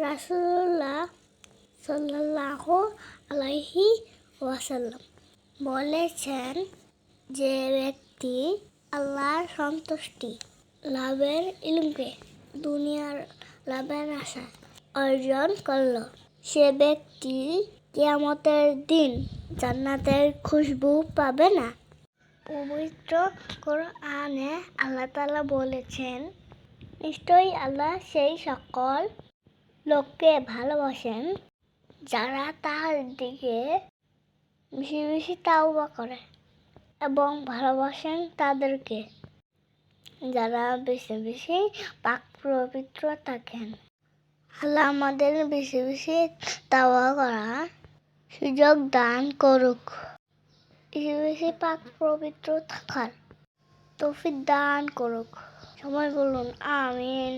রাসূলুল্লাহ সাল্লাল্লাহু আলাইহি ওয়াসাল্লাম বলেছেন, যে ব্যক্তি আল্লাহর সন্তুষ্টি লাভের ইলমকে দুনিয়ার লাভের আশা অর্জন করল, সে ব্যক্তি কিয়ামতের দিন জান্নাতের খুশবু পাবে না। পবিত্র কোরআনে আল্লাহ তাআলা বলেছেন, নিশ্চয়ই আল্লাহ সেই সকল লোককে ভালোবাসেন যারা তার দিকে বেশি বেশি তাওবা করে এবং ভালোবাসেন তাদেরকে যারা বেশি বেশি পাক পবিত্র থাকেন। আল্লাহ আমাদের বেশি বেশি তাওবা করার সুযোগ দান করুক, বেশি বেশি পাক পবিত্র থাকার তৌফিক দান করুক। সবাই বলুন আমিন।